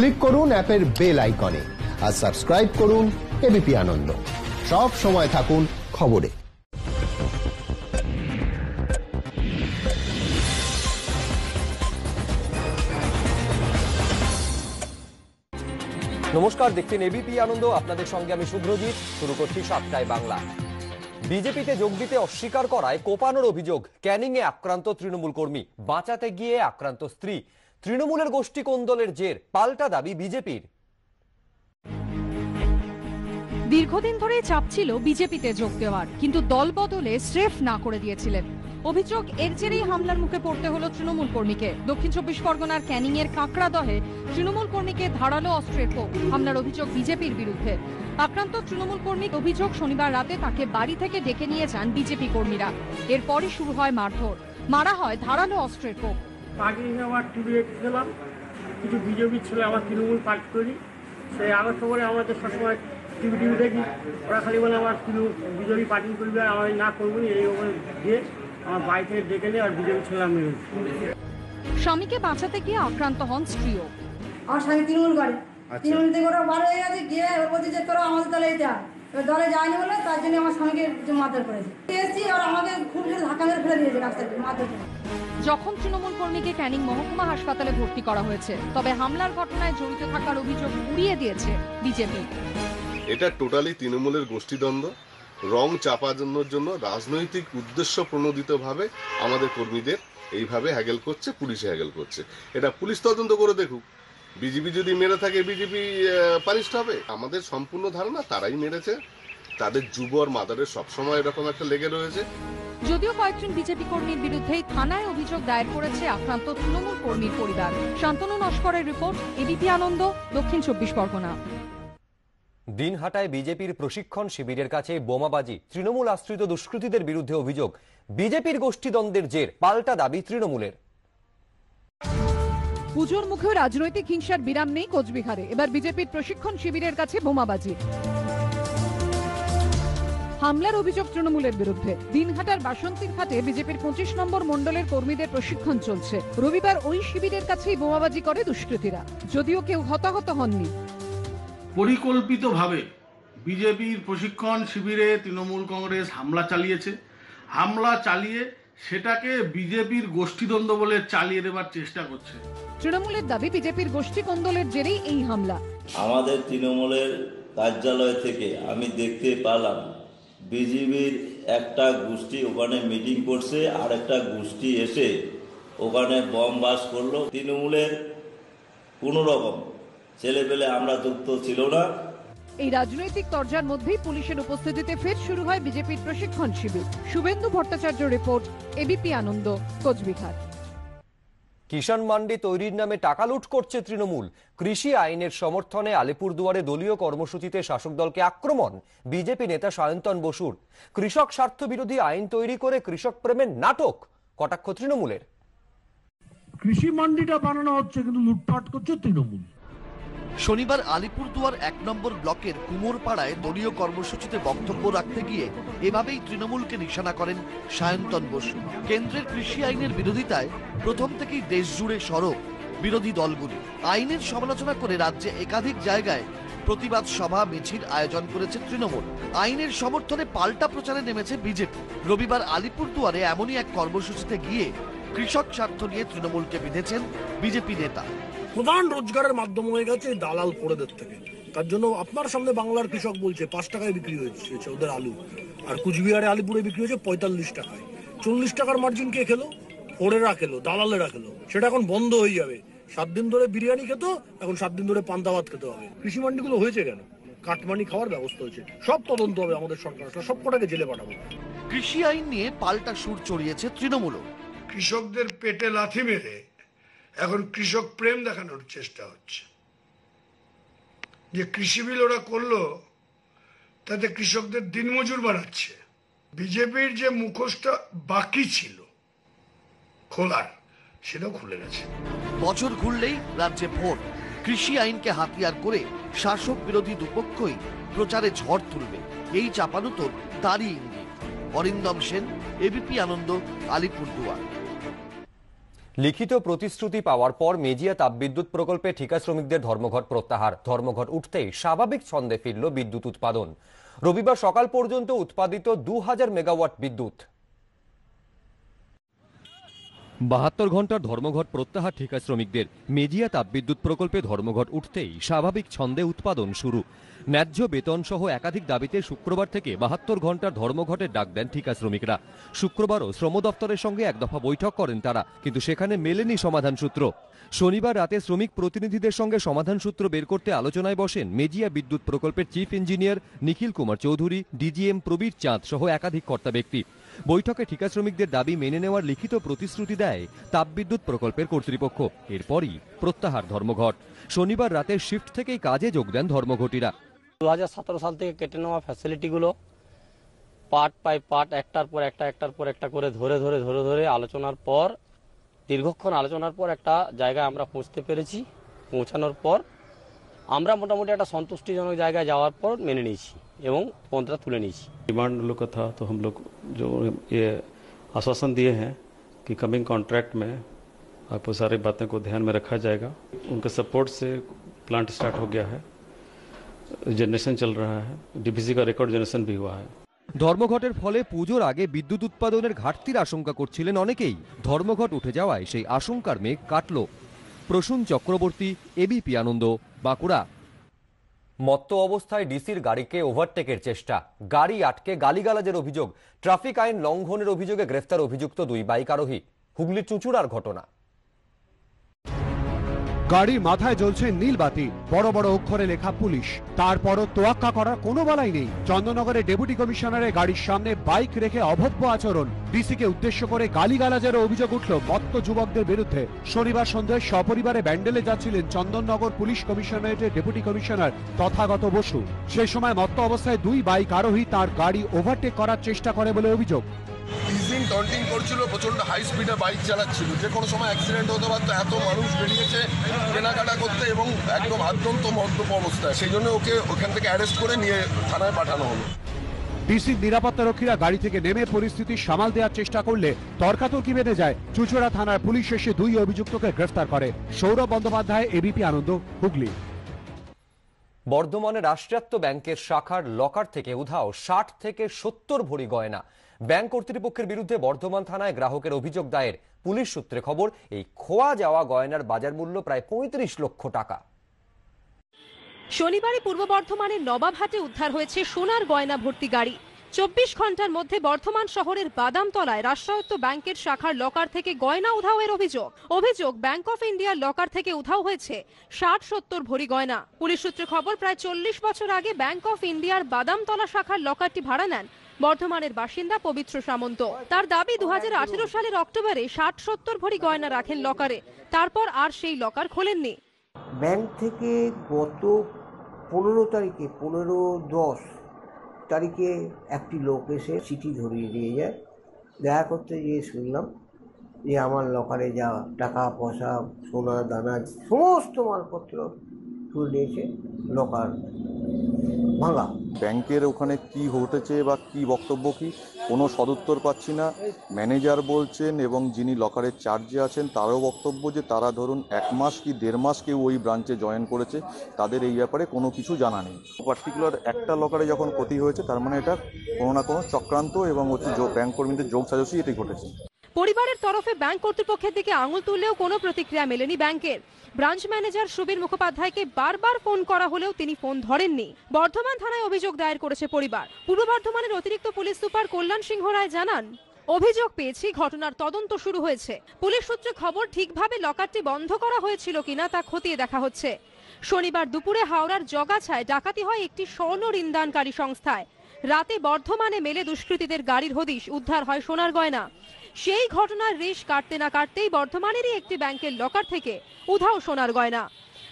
Click করুন অ্যাপের bell আইকনে আর সাবস্ক্রাইব করুন এবিপি আনন্দ। সব সময় থাকুন খবরে। নমস্কার, দেখছেন এবিপি আনন্দ। আপনাদের সঙ্গে আমি শুভ্রজিৎ। শুরু করছি 7টায় বাংলা। বিজেপিতে যোগ দিতে অস্বীকার করায় কোপানোর অভিযোগ। ক্যানিংয়ে আক্রান্ত তৃণমূল কর্মী, বাঁচাতে গিয়ে আক্রান্ত স্ত্রী। তৃণমূলের গোষ্ঠী কোন্দলের জের, পাল্টা দাবি বিজেপির। দীর্ঘদিন ধরেই চাপ ছিল বিজেপিতে যোগ দেওয়ার, কিন্তু দল বদলে স্রেফ না করে দিয়েছিলেন। অভিযোগ, এর জেরেই হামলার মুখে পড়তে হলো তৃণমূল কর্মীকে। দক্ষিণ 24 পরগনার ক্যানিং এর কাঁকড়াদহে তৃণমূল কর্মীকে ধারালো অস্ত্রের কোপ। হামলার অভিযোগ বিজেপির বিরুদ্ধে। আক্রান্ত তৃণমূল কর্মীর অভিযোগ, শনিবার রাতে তাকে বাড়ি থেকে ডেকে নিয়ে যান বিজেপি কর্মীরা। এরপরই শুরু হয় মারধর, মারা হয় ধারালো অস্ত্রের কোপ। আগে আমার টিভি দেখছিলাম, কিছু বিজেপি ছেলে আমার তৃণমূল পার্টি করি, সেই আগের সময় আমাদের সবসময় টিভি দেখি, ওরা খালি বলে আমার বিজেপি পার্টি করবি, আর আমি না করবো এই ওপরে দিয়ে আমার বাড়ি থেকে ডেকে নিয়ে আর বিজেপি ছেলেরা মেরেছে। স্বামীকে বাঁচাতে গিয়ে আক্রান্ত হন স্ত্রীও। আমার স্বামী তৃণমূল করে, তৃণমূল থেকে ওরা বার হয়ে গেছে, গিয়ে ওর বলছে যে তোরা আমাদের দলে এটা দলে যায়নি বলে তার জন্য আমার স্বামীকে মারধর করেছে। এসেছি আর আমাকে খুব জোরে ধাক্কা মেরে ফেলে দিয়েছে রাস্তায় মারধর করে। যখন তৃণমূল কর্মীকে ক্যানিং মহকুমা হাসপাতালে ভর্তি করা হয়েছে, তবে হামলার ঘটনায় জড়িত থাকার অভিযোগ উড়িয়ে দিয়েছে বিজেপি। এটা টোটালি তৃণমূলের গোষ্ঠীদ্বন্দ্ব, রং চাপানোর জন্য রাজনৈতিক উদ্দেশ্য প্রণোদিতভাবে আমাদের কর্মীদের এইভাবে হ্যাগেল করছে, পুলিশে হ্যাগেল করছে। এটা পুলিশ তদন্ত করে দেখুক। বিজেপি যদি মেরে থাকে বিজেপি পানিশড হবে। আমাদের সম্পূর্ণ ধারণা তারাই মেরেছে। তাদের যুব আর মাদারের সবসময় এরকম একটা লেগে রয়েছে। যদিও কয়েকজন বিজেপি কর্মীর বিরুদ্ধেই থানায় অভিযোগ দায়ের করেছে আক্রান্ত তৃণমূল কর্মীর পরিবার। শান্তনু নস্করের রিপোর্ট, এবিপি আনন্দ, দক্ষিণ 24 পরগনা। দিনহাটায় বিজেপির প্রশিক্ষণ শিবিরের কাছে বোমাবাজি, তৃণমূল আশ্রিত দুষ্কৃতীদের বিরুদ্ধে অভিযোগ। বিজেপির গোষ্ঠীদ্বন্দ্বের জের, পাল্টা দাবি তৃণমূলের। পুজোর মুখেও রাজনৈতিক হিংসার বিরাম নেই কোচবিহারে। এবার বিজেপির প্রশিক্ষণ শিবিরের কাছে বোমাবাজি। হামলার অভিযোগ তৃণমূলের বিরুদ্ধে। দিনহাটার বাসন্তীর ঘাটে বিজেপির 25 নম্বর মণ্ডলের কর্মীদের প্রশিক্ষণ চলছে। রবিবার ওই শিবিরের কাছেই বোমাবাজি করে দুষ্কৃতীরা, যদিও কেউ হতাহত হননি। পরিকল্পিতভাবে বিজেপির প্রশিক্ষণ শিবিরে তৃণমূল কংগ্রেস হামলা চালিয়েছে। হামলা চালিয়ে সেটাকে বিজেপির গোষ্ঠীদ্বন্দ্ব বলে চালিয়ে দেবার চেষ্টা করছে। তৃণমূলের দাবি বিজেপির গোষ্ঠী কোন্দলের জেরেই এই হামলা। আমাদের তৃণমূলের কার্যালয় থেকে আমি দেখতে পেলাম বিজেপির একটা গোষ্ঠী ওখানে মিটিং করছে, আর একটা গোষ্ঠী এসে ওখানে বম বাস করলো। তৃণমূলের কোনো রকম ছেলেপেলে আমরা যুক্ত ছিল না। এই রাজনৈতিক তরজার মধ্যেই পুলিশের উপস্থিতিতে ফের শুরু হয় বিজেপির প্রশিক্ষণ শিবির। শুভেন্দু ভট্টাচার্য রিপোর্ট, এবিপি আনন্দ, কোচবিহার। কিষাণ মান্ডি তৈরির নামে টাকা লুট করছে তৃণমূল। কৃষি আইনের সমর্থনে আলিপুরদুয়ারে দলীয় কর্মসূচিতে শাসক দলকে আক্রমণ বিজেপি নেতা সায়ন্তন বসুর। কৃষক স্বার্থ বিরোধী আইন তৈরি করে কৃষক প্রেমের নাটক, কটাক্ষ তৃণমূলের। কৃষি মান্ডিটা বানানো হচ্ছে, কিন্তু লুটপাট করছে তৃণমূল। শনিবার আলিপুরদুয়ার 1 নম্বর ব্লকের কুমোরপাড়ায় দলীয় কর্মসূচিতে বক্তব্য রাখতে গিয়ে এভাবেই তৃণমূলকে নিশানা করেন সায়ন্তন বসু। কেন্দ্রের কৃষি আইনের বিরোধিতায় প্রথম থেকেই দেশ জুড়ে সরব বিরোধী দলগুলি। আইনের সমালোচনা করে রাজ্যে একাধিক জায়গায় প্রতিবাদ সভা মিছিল আয়োজন করেছে তৃণমূল। আইনের সমর্থনে পাল্টা প্রচারে নেমেছে বিজেপি। রবিবার আলিপুরদুয়ারে এমনই এক কর্মসূচিতে গিয়ে কৃষক স্বার্থ নিয়ে তৃণমূলকে বিঁধেছেন বিজেপি নেতা। প্রধান রোজগারের মাধ্যম হয়ে গেছে দালাল কোরেদের থেকে। তার জন্য আপনার সামনে বাংলার কৃষক বলছে 5 টাকায় বিক্রি হয়েছে ওদের আলু, আর কুচবিহারে আলিপুরে বিক্রি হয়েছে 45 টাকায়। 40 টাকার মার্জিন কে খেলো? ওরেরা খেলো, দালালেরা খেলো। সেটা এখন বন্ধ হয়ে যাবে। 7 দিন ধরে বিরিয়ানি খেত, এখন 7 দিন ধরে পান্তা ভাত খেতে হবে। কৃষি মান্ডিগুলো হয়েছে কেন? কাটমানি খাওয়ার ব্যবস্থা হয়েছে। সব তদন্ত হবে আমাদের সরকার, সব কটাকে জেলে পাঠাবো। কৃষি আইন নিয়ে পাল্টা সুর চড়িয়েছে তৃণমূলও। কৃষকদের পেটে লাথি মেরে এখন কৃষক প্রেম দেখানোর চেষ্টা হচ্ছে। যে কৃষি বিল ওরা করলো তাতে কৃষকদের দিনমজুর বানাচ্ছে। বিজেপির যে মুখোশটা বাকি ছিল খোলার, সেটাও খুলে গেছে। বছর ঘুরলেই রাজ্যে ভোট। কৃষি আইনকে হাতিয়ার করে শাসক বিরোধী দুপক্ষই প্রচারে ঝড় তুলবে, এই চাপানুতোর তারই ইঙ্গিত। অরিন্দম সেন, এবিপি আনন্দ, আলিপুরদুয়ার। লিখিত প্রতিশ্রুতি পাওয়ার পর মেজিয়া তাপবিদ্যুৎ প্রকল্পে ঠিকা শ্রমিকদের ধর্মঘট প্রত্যাহার। ধর্মঘট উঠতেই স্বাভাবিক ছন্দে ফিরল বিদ্যুৎ উৎপাদন। রবিবার সকাল পর্যন্ত উৎপাদিত 2000 মেগাওয়াট বিদ্যুৎ। 72 ঘন্টার ধর্মঘট প্রত্যাহার ঠিকা শ্রমিকদের। মেজিয়া তাপবিদ্যুৎ প্রকল্পে ধর্মঘট উঠতেই স্বাভাবিক ছন্দে উৎপাদন শুরু। ন্যায্য বেতন সহ একাধিক দাবিতে শুক্রবার থেকে 72 ঘন্টার ধর্মঘটের ডাক দেন ঠিকা শ্রমিকরা। শুক্রবারও শ্রম দপ্তরের সঙ্গে এক দফা বৈঠক করেন তারা, কিন্তু সেখানে মেলেনি সমাধান সূত্র। শনিবার রাতে শ্রমিক প্রতিনিধিদের সঙ্গে সমাধান সূত্র বের করতে আলোচনায় বসেন মেজিয়া বিদ্যুৎ প্রকল্পের চিফ ইঞ্জিনিয়ার নিখিল কুমার চৌধুরী, ডিজিএম প্রবীর চাঁদ সহ একাধিক কর্তা ব্যক্তি। বৈঠকে ঠিকা শ্রমিকদের দাবি মেনে নেওয়ার লিখিত প্রতিশ্রুতি দেয় তাপবিদ্যুৎ প্রকল্পের কর্তৃপক্ষ। এরপরই প্রত্যাহার ধর্মঘট। শনিবার রাতের শিফট থেকেই কাজে যোগ দেন ধর্মঘটিরা। 2017 সাল থেকে কেটে নেওয়া ফ্যাসিলিটিগুলো পার্ট বাই পার্ট একটার পর একটা করে ধরে আলোচনার পর, দীর্ঘক্ষণ আলোচনার পর একটা জায়গায় আমরা পৌঁছতে পেরেছি। পৌঁছানোর পর আমরা মোটামুটি একটা সন্তুষ্টিজনক জায়গায় যাওয়ার পর মেনে নিয়েছি এবং পন্থা তুলে নিয়েছি। डिमांड लोग का था तो हम लोग जो ये आश्वासन दिए हैं कि कमिंग कॉन्ट्रैक्ट में आपको सारी बातें को ध्यान में रखा जाएगा। उनके सपोर्ट से प्लांट स्टार्ट हो गया है, जनरेशन चल रहा है, डीपीसी का रिकॉर्ड जनरेशन भी हुआ है। ধর্মঘটের ফলে পুজোর আগে বিদ্যুৎ উৎপাদনের ঘাটতির আশঙ্কা করছিলেন অনেকেই। ধর্মঘট উঠে যাওয়ায় সেই আশঙ্কার মেঘ কাটল। প্রসূন চক্রবর্তী, এবিপি আনন্দ, বাঁকুড়া। মত্ত অবস্থায় ডিসির গাড়িকে ওভারটেকের চেষ্টা, গাড়ি আটকে গালিগালাজের অভিযোগ, ট্রাফিক আইন লঙ্ঘনের অভিযোগে গ্রেফতার অভিযুক্ত 2 বাইক আরোহী। হুগলির চুঁচুড়ার ঘটনা। গাড়ির মাথায় জ্বলছে নীল বাতি, বড় বড় অক্ষরে লেখা পুলিশ। তারপরও তোয়াক্কা করার কোনো বলাই নেই। চন্দননগরের ডেপুটি কমিশনারের গাড়ির সামনে বাইক রেখে অভব্য আচরণ, ডিসিকে উদ্দেশ্য করে গালিগালাজের অভিযোগ উঠল মত্ত যুবকদের বিরুদ্ধে। শনিবার সন্ধ্যায় সপরিবারে ব্যান্ডেলে যাচ্ছিলেন চন্দননগর পুলিশ কমিশনারেটের ডেপুটি কমিশনার তথাগত বসু। সেই সময় মত্ত অবস্থায় 2 বাইক আরোহী তার গাড়ি ওভারটেক করার চেষ্টা করে বলে অভিযোগ। টিজিং টন্টিং করছিল, প্রচন্ড হাই স্পিডে বাইক চালাচ্ছিল, যে কোনো সময় অ্যাক্সিডেন্ট হতে পারতো। এত মানুষ বেরিয়েছে কেনাকাটা করতে এবং একদম আদ্যন্ত মদ্যপ অবস্থায়, সেই জন্য ওকে ওখান থেকে অ্যারেস্ট করে নিয়ে থানায় পাঠানো হলো। ডিসির নিরাপত্তারক্ষীরা গাড়ি থেকে নেমে পরিস্থিতি সামাল দেওয়ার চেষ্টা করলে তর্কাতর্কি বেঁধে যায়। চুঁচুড়া থানার পুলিশ এসে 2 অভিযুক্তকে গ্রেফতার করে। সৌরভ বন্দ্যোপাধ্যায়, এবিপি আনন্দ, হুগলি। বর্ধমানে রাষ্ট্রায়ত্ত ব্যাংকের শাখার লকার থেকে উধাও 60 থেকে 70 ভরি গয়না। ব্যাংক কর্তৃপক্ষের বিরুদ্ধে বর্ধমান থানায় গ্রাহকের অভিযোগ দায়ের। পুলিশ সূত্রে খবর, এই খোয়া যাওয়া গয়নার বাজার মূল্য প্রায় 35 লক্ষ টাকা। শনিবারে পূর্ব বর্ধমানের নবাবহাটে উদ্ধার হয়েছে সোনার গয়না ভর্তি গাড়ি। 24 ঘন্টার মধ্যে বর্ধমান শহরের বাদামতলায় রাষ্ট্রায়ত্ত ব্যাংকের শাখার লকার থেকে গয়না উধাওয়ের অভিযোগ ব্যাংক অফ ইন্ডিয়ার লকার থেকে উধাও হয়েছে 60-70 ভরি গয়না। পুলিশ সূত্রে খবর, প্রায় 40 বছর আগে ব্যাংক অফ ইন্ডিয়ার বাদামতলা শাখার লকারটি ভাড়া নেন বর্ধমানের বাসিন্দা পবিত্র সামন্ত। তার দাবি 2018 সালের অক্টোবরে 60-70 ভরি গয়না রাখেন লকারে, তারপর আর সেই লকার খোলেননি। ব্যাংক থেকে গত 15 তারিখে 15-10 তারিখে একটি লোক এসে চিঠি ধরিয়ে দিয়ে যায়। দেখা করতে গিয়ে শুনলাম যে আমার লকারে যা টাকা পয়সা, সোনা দানা, সমস্ত মালপত্র তুলে নিয়েছে, লকার ভাঙা। ব্যাংকের ওখানে কি ঘটেছে বা কি বক্তব্য কি কোনো সদুত্তর পাচ্ছি না। ম্যানেজার বলছেন এবং যিনি লকারের চার্জে আছেন তারও বক্তব্য যে তারা ধরুন 1 মাস কি 1.5 মাস কেউ ওই ব্রাঞ্চে জয়েন করেছে, তাদের এই ব্যাপারে কোনো কিছু জানা নেই। পার্টিকুলার একটা লকারে যখন ক্ষতি হয়েছে তার মানে এটা কোনো না কোনো চক্রান্ত এবং হচ্ছে ব্যাংক কর্মীদের যোগ সাজসী এটি ঘটেছে। পরিবারের তরফে ব্যাংক কর্তৃপক্ষের দিকে আঙুল তুললেও কোনো প্রতিক্রিয়া মেলেনি ব্যাংকের। ব্রাঞ্চ ম্যানেজার সুবীর মুখোপাধ্যায়কে বারবার ফোন করা হলেও তিনি ফোন ধরেননি। বর্ধমান থানায় অভিযোগ দায়ের করেছে পরিবার। পূর্ব বর্ধমানের অতিরিক্ত পুলিশ সুপার কল্যাণ সিংহ রায় জানান, অভিযোগ পেয়েছি, ঘটনার তদন্ত শুরু হয়েছে। পুলিশ সূত্রে খবর, ঠিকভাবে লকারটি বন্ধ করা হয়েছিল কিনা তা খতিয়ে দেখা হচ্ছে। শনিবার দুপুরে হাওড়ার জগাছায় ডাকাতি হয় একটি স্বর্ণ ঋণদানকারী সংস্থায়। রাতে বর্ধমানে মেলে দুষ্কৃতীদের গাড়ির হদিশ, উদ্ধার হয় সোনার গয়না। সেই ঘটনার রেশ কাটতে না কাটতেই বর্ধমানেরই একটি ব্যাংকের লকার থেকে উধাও সোনার গয়না।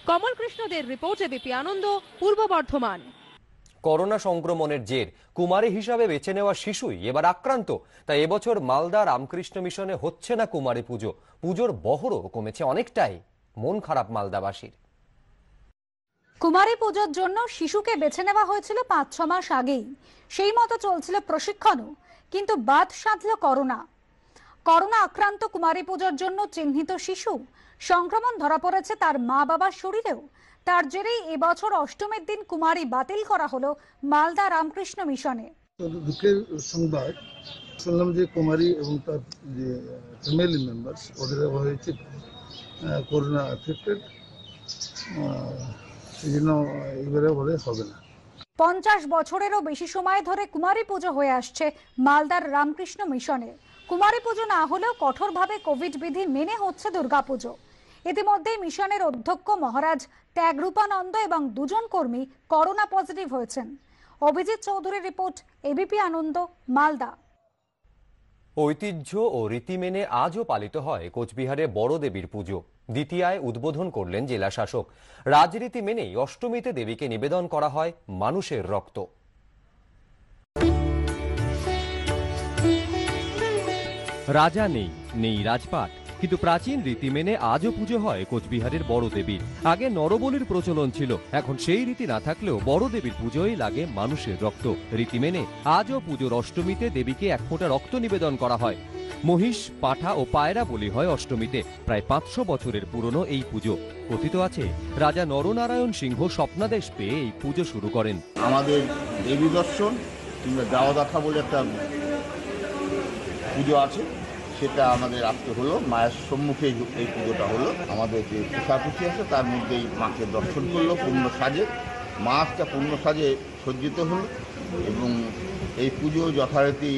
কমল কৃষ্ণদের রিপোর্ট, এবিপি আনন্দ, পূর্ব বর্ধমান। করোনা সংক্রমণের জের কুমারী হিসাবে বেছে নেওয়া শিশুই এবার আক্রান্ত। তাই এবছর মালদা রামকৃষ্ণ মিশনে হচ্ছে না কুমারী পুজো। পুজোর বহরও কমেছে অনেকটাই। মন খারাপ মালদাবাসীর। কুমারী পুজোর জন্য শিশুকে বেছে নেওয়া হয়েছিল 5-6 মাস আগেই। সেই মতো চলছিল প্রশিক্ষণও, কিন্তু বাদ সাধল করোনা। করোনা আক্রান্ত কুমারী পুজোর জন্য চিহ্নিত শিশু, সংক্রমণ ধরা পড়েছে তার মা বাবার শরীরেও। তার জেরেই এবছর অষ্টমীর দিন কুমারী বাতিল করা হলো মালদা রামকৃষ্ণ মিশনে। দুঃখের সংবাদ শুনলাম যে কুমারী এবং তার যে ফ্যামিলি মেম্বার্স ওদের হয়েছে করোনা এফেক্টেড, সেই জন্য এবারে বলে হবে না। 50 বছরেরও বেশি সময় ধরে কুমারী পুজো হয়ে আসছে মালদার রামকৃষ্ণ মিশনে। কুমারী পুজো না হলেও কঠোরভাবে কোভিড বিধি মেনে হচ্ছে দুর্গাপুজো। ইতিমধ্যে মিশনের অধ্যক্ষ মহারাজ ত্যাগরূপানন্দ এবং 2 জন কর্মী করোনা পজিটিভ হয়েছেন। অভিজিৎ চৌধুরীর রিপোর্ট, এবিপি আনন্দ, মালদা। ঐতিহ্য ও রীতি মেনে আজও পালিত হয় কোচবিহারে বড় দেবীর পুজো। দ্বিতীয়ায় উদ্বোধন করলেন জেলা শাসক। রাজরীতি মেনেই অষ্টমীতে দেবীকে নিবেদন করা হয় মানুষের রক্ত। রাজা নেই রাজপাট, কিন্তু প্রাচীন রীতি মেনে আজও পুজো হয় কোচবিহারের বড় দেবীর। আগে নরবলির প্রচলন ছিল, এখন সেই রীতি না থাকলেও বড় দেবীর পুজোয় লাগে মানুষের রক্ত। রীতি মেনে আজও পুজোর অষ্টমীতে দেবীকে 1 ফোঁটা রক্ত নিবেদন করা হয়। মহিষ, পাঠা ও পায়রা বলি হয় অষ্টমীতে। প্রায় 500 বছরের পুরনো এই পুজো। কথিত আছে রাজা নরনারায়ণ সিংহ স্বপ্নাদেশ পেয়ে এই পুজো শুরু করেন। আমাদের দেবী দর্শন কিংবা দেওয়া দেখা বলে একটা পুজো আছে, সেটা আমাদের আজকে হলো। মায়ের সম্মুখে এই পুজোটা হলো। আমাদের যে পোশাকুচি আছে তার মধ্যেই মাকে দর্শন করলো পূর্ণ সাজে। মা আজটা পূর্ণ সাজে সজ্জিত হলো এবং এই পুজো যথারীতি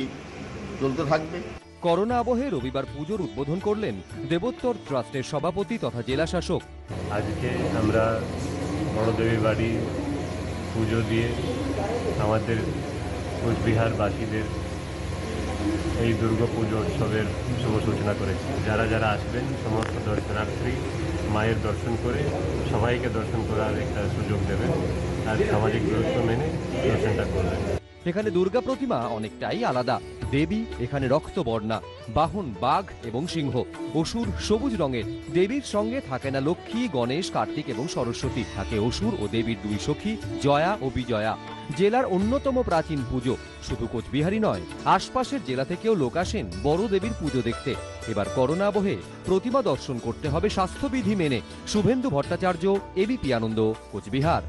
চলতে থাকবে। করোনা আবহে রবিবার পুজোর উদ্বোধন করলেন দেবোত্তর ট্রাস্টের সভাপতি তথা জেলা শাসক। আজকে আমরা বড়দেবী বাড়ি পুজো দিয়ে আমাদের কোচবিহারবাসীদের এই দুর্গা পুজো উৎসবের শুভ সূচনা করেছি। যারা যারা আসবেন সমস্ত দর্শনার্থী মায়ের দর্শন করে সবাইকে দর্শন করার একটা সুযোগ দেবেন আর সামাজিক দূরত্ব মেনে দর্শনটা করবেন। এখানে দুর্গা প্রতিমা অনেকটাই আলাদা। দেবী এখানে রক্তবর্ণা, বাহন বাঘ এবং সিংহ, অসুর সবুজ রঙের। দেবীর সঙ্গে থাকে না লক্ষ্মী, গণেশ, কার্তিক এবং সরস্বতী, থাকে অসুর ও দেবীর 2 সখী জয়া ও বিজয়া। জেলার অন্যতম প্রাচীন পুজো। শুধু কোচবিহারই নয়, আশপাশের জেলা থেকেও লোক আসেন বড় দেবীর পুজো দেখতে। এবার করোনা আবহে প্রতিমা দর্শন করতে হবে স্বাস্থ্যবিধি মেনে। শুভেন্দু ভট্টাচার্য, এবিপি আনন্দ, কোচবিহার।